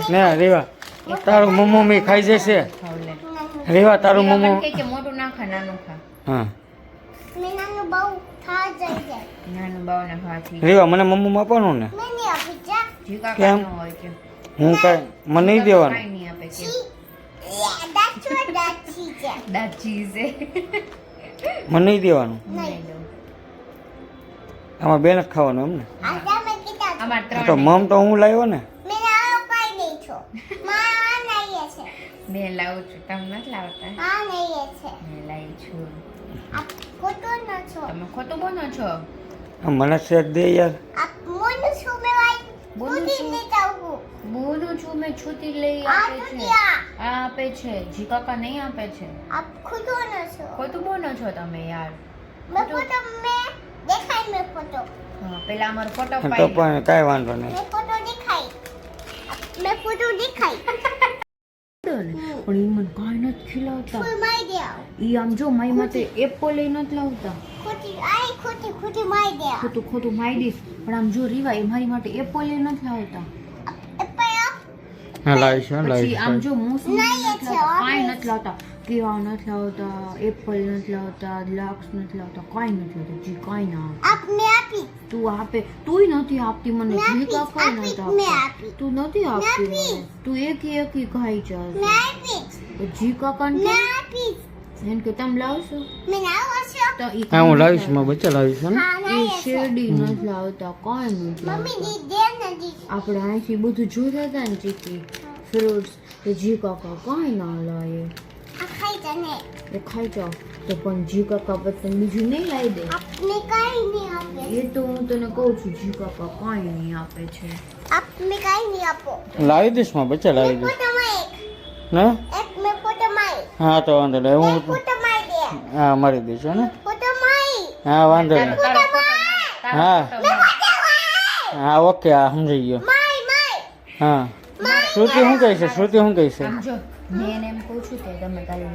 ને રેવા તારું મમ્મી ખાઈ જશે રેવા તારું મમ્મી કે મોટું ના ખા નાનું ખા હા મેં નાનું બહુ ખા જાય નાનું બાવ ના ખાથી રેવા મને મમ્મી આપવાનું ને મેં નહીં આપી જા જીકા કેમ? કાનો હોય કે હું કઈ મને નહીં દેવાનું કાઈ નહીં આપે કે દાચી જા દાચી છે મને નહીં દેવાનું નહીં દઉં આમાં બેન જ ખાવાનું એમ ને આજા મેં કીધા અમાર તો ત્રણ મમ તો હું લાવ્યો ને મેં આવો કઈ નહીં છો માં નહીં છે મેં લાવું છું તમે નથી લાવતા હા નહીં છે મેં લાવી છું આપ ખોટો ન છો તમે ખોટું બોલો છો આ મને શેર દે યાર આપ મોનું છું મેં વાઈ બોલું બોલી છું. નહીં જાઉં બોલું છું મેં છૂટી લઈ આ આપે છે દુનિયા આ આપે છે જી કાકા નહીં આપે છે આપ ખોટો ન છો ખોટું બોલો છો તમે યાર મેં ફોટો મેં દેખાય મેં ફોટો હા, પેલા અમારો ફોટો તો પાડી પણ કાંઈ વાંધો નહીં મેં ફોટો દેખાય મેં ફોટો દેખાય પણ ઈ મને કાંઈ નથી ખીલાવતા ફૂલ મારી દે આવ ઈ આમ જો મારી માટે એપલ લઈ નથી લાવતા ખોટી મારી દે આવ ખોટું મારી દઈશ પણ આમ જો રીવા એ મારી માટે એપલ લઈ નથી લાવતા હા લાવીશ હા પછી લાવીશ આમ જો મોસમ નહીં, એ છે, કાંઈ નથી લાવતા કેળા નથી લાવતા એપલ નથી લાવતા દ્રાક્ષ નથી લાવતા કાંઈ નથી લાવતા જી કાંઈ ના આવે આપને આપી તું આપે તુંય નથી આપતી મને મેં જી કાકા આપી, નથી મેં આપતા આપી. તું નથી આપતી મેં આપી. મને તું એક ખાઈ મેં જા આપી જી કાકા મેં આપી એને કે તમે લાવશો મેં આવો છો તો ઈ હા હું લાવીશ મારા બચ્ચા લાવીશ હા ને હા એ નહીં છે શેરડી નથી લાવતા કાંઈ નથી મમ્મી લાવતા દી દે ને દી આપણે અહીંથી બધું જોતા હતા ને ચીકી ફ્રૂટ્સ એ જી કાકા કાંઈ ના લાવે આ ખાઈ તને એ ખાઈ જાઓ તો પણ જી કાકા પછી બીજું નહીં લાવી દે આપને કાઈ નહીં આપે એ તો હું તને કહું છું જી કાકા કાંઈ નહીં આપે છે આપને કાઈ નહીં આપો લાવી દઈશ મારા બચ્ચા લાવી મેં દઈશ ફોટો માં ને એક મેં ફોટો માં હા તો વાંધો નહીં હું ફોટો માં દે હા મારી દઈશ હો ને ફોટો માં હા વાંધો નહીં તારો ફોટો હા. તારો હા ઓકે હા સમજાઈ ગયો માય હા શ્રુતિ શું કહે છે શ્રુતિ શું કહે છે સમજો મેં એને એમ કહું છું કે તમે કાલે